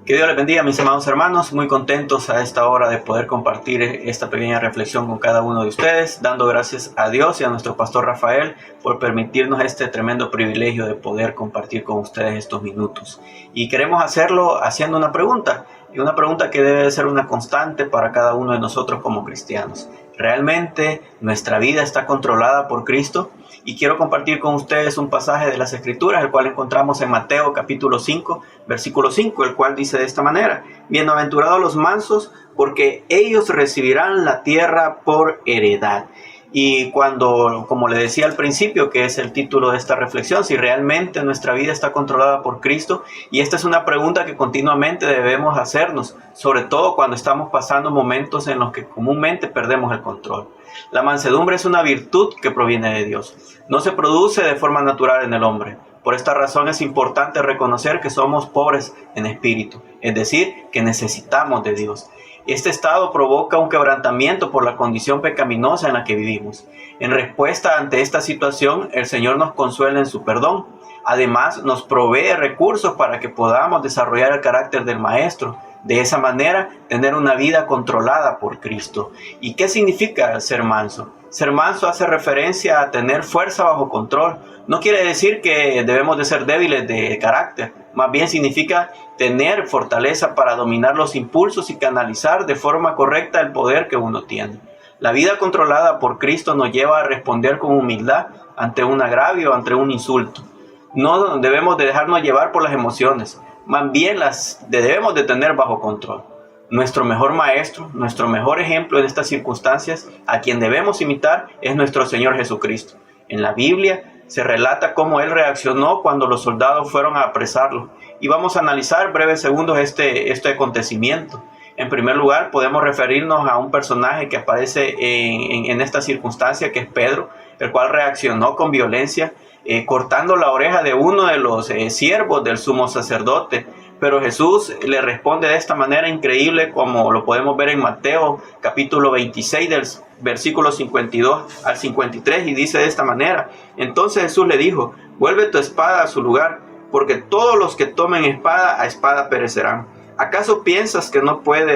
Que Dios les bendiga, mis amados hermanos, muy contentos a esta hora de poder compartir esta pequeña reflexión con cada uno de ustedes, dando gracias a Dios y a nuestro pastor Rafael por permitirnos este tremendo privilegio de poder compartir con ustedes estos minutos. Y queremos hacerlo haciendo una pregunta, y una pregunta que debe ser una constante para cada uno de nosotros como cristianos. ¿Realmente nuestra vida está controlada por Cristo? Y quiero compartir con ustedes un pasaje de las Escrituras, el cual encontramos en Mateo capítulo 5, versículo 5, el cual dice de esta manera: bienaventurados los mansos, porque ellos recibirán la tierra por heredad. Y cuando, como le decía al principio, que es el título de esta reflexión, si realmente nuestra vida está controlada por Cristo, y esta es una pregunta que continuamente debemos hacernos, sobre todo cuando estamos pasando momentos en los que comúnmente perdemos el control. La mansedumbre es una virtud que proviene de Dios. No se produce de forma natural en el hombre. Por esta razón es importante reconocer que somos pobres en espíritu, es decir, que necesitamos de Dios. Este estado provoca un quebrantamiento por la condición pecaminosa en la que vivimos. En respuesta ante esta situación, el Señor nos consuela en su perdón. Además, nos provee recursos para que podamos desarrollar el carácter del Maestro. De esa manera, tener una vida controlada por Cristo. ¿Y qué significa ser manso? Ser manso hace referencia a tener fuerza bajo control. No quiere decir que debemos de ser débiles de carácter. Más bien significa tener fortaleza para dominar los impulsos y canalizar de forma correcta el poder que uno tiene. La vida controlada por Cristo nos lleva a responder con humildad ante un agravio, ante un insulto. No debemos de dejarnos llevar por las emociones. Más bien las debemos de tener bajo control. Nuestro mejor maestro, nuestro mejor ejemplo en estas circunstancias, a quien debemos imitar, es nuestro Señor Jesucristo. En la Biblia se relata cómo Él reaccionó cuando los soldados fueron a apresarlo. Y vamos a analizar breves segundos este acontecimiento. En primer lugar, podemos referirnos a un personaje que aparece en esta circunstancia, que es Pedro, el cual reaccionó con violencia, cortando la oreja de uno de los siervos del sumo sacerdote. Pero Jesús le responde de esta manera increíble, como lo podemos ver en Mateo capítulo 26 del versículo 52 al 53, y dice de esta manera: entonces Jesús le dijo: vuelve tu espada a su lugar, porque todos los que tomen espada a espada perecerán. ¿Acaso piensas que no puedo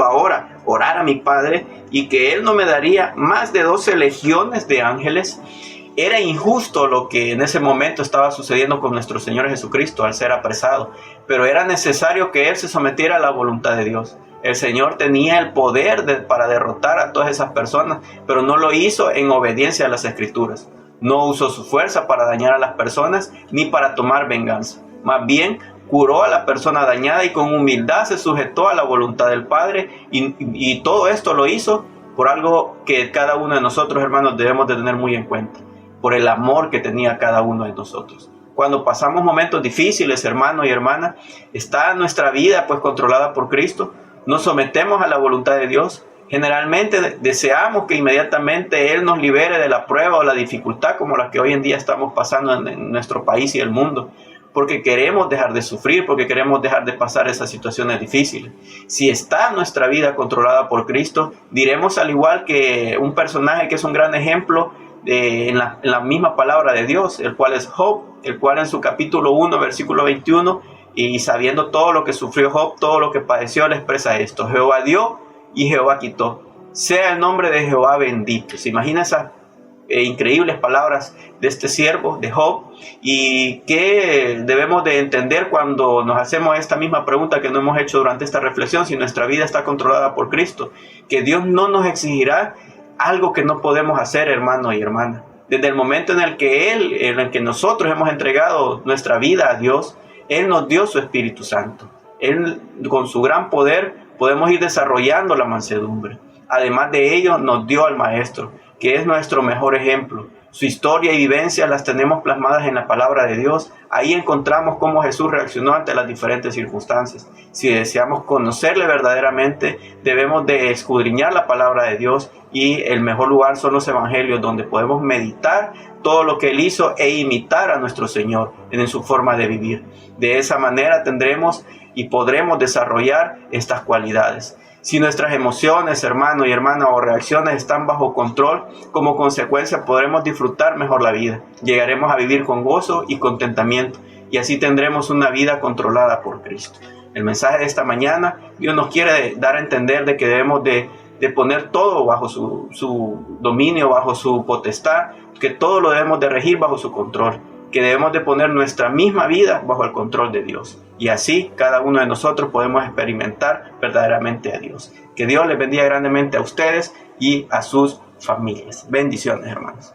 ahora orar a mi Padre y que Él no me daría más de 12 legiones de ángeles? Era injusto lo que en ese momento estaba sucediendo con nuestro Señor Jesucristo al ser apresado, pero era necesario que Él se sometiera a la voluntad de Dios. El Señor tenía el poder para derrotar a todas esas personas, pero no lo hizo en obediencia a las Escrituras. No usó su fuerza para dañar a las personas ni para tomar venganza. Más bien, curó a la persona dañada y con humildad se sujetó a la voluntad del Padre, y todo esto lo hizo por algo que cada uno de nosotros, hermanos, debemos de tener muy en cuenta: por el amor que tenía cada uno de nosotros. Cuando pasamos momentos difíciles, hermanos y hermanas, está nuestra vida pues controlada por Cristo. Nos sometemos a la voluntad de Dios. Generalmente deseamos que inmediatamente Él nos libere de la prueba o la dificultad como la que hoy en día estamos pasando en nuestro país y el mundo, porque queremos dejar de sufrir, porque queremos dejar de pasar esas situaciones difíciles. Si está nuestra vida controlada por Cristo, diremos al igual que un personaje que es un gran ejemplo en la misma palabra de Dios, el cual es Job, el cual en su capítulo 1, versículo 21, y sabiendo todo lo que sufrió Job, todo lo que padeció, le expresa esto: Jehová dio y Jehová quitó. Sea el nombre de Jehová bendito. ¿Se imagina esas increíbles palabras de este siervo, de Job? Y que debemos de entender cuando nos hacemos esta misma pregunta que no hemos hecho durante esta reflexión: si nuestra vida está controlada por Cristo, que Dios no nos exigirá algo que no podemos hacer, hermano y hermana. Desde el momento en el que nosotros hemos entregado nuestra vida a Dios, Él nos dio su Espíritu Santo. Él, con su gran poder, podemos ir desarrollando la mansedumbre. Además de ello, nos dio al Maestro, que es nuestro mejor ejemplo. Su historia y vivencia las tenemos plasmadas en la palabra de Dios. Ahí encontramos cómo Jesús reaccionó ante las diferentes circunstancias. Si deseamos conocerle verdaderamente, debemos de escudriñar la palabra de Dios, y el mejor lugar son los evangelios, donde podemos meditar todo lo que Él hizo e imitar a nuestro Señor en su forma de vivir. De esa manera tendremos y podremos desarrollar estas cualidades. Si nuestras emociones, hermano y hermana, o reacciones están bajo control, como consecuencia podremos disfrutar mejor la vida. Llegaremos a vivir con gozo y contentamiento, y así tendremos una vida controlada por Cristo. El mensaje de esta mañana, Dios nos quiere dar a entender de que debemos de poner todo bajo su dominio, bajo su potestad, que todo lo debemos de regir bajo su control, que debemos de poner nuestra misma vida bajo el control de Dios. Y así cada uno de nosotros podemos experimentar verdaderamente a Dios. Que Dios les bendiga grandemente a ustedes y a sus familias. Bendiciones, hermanos.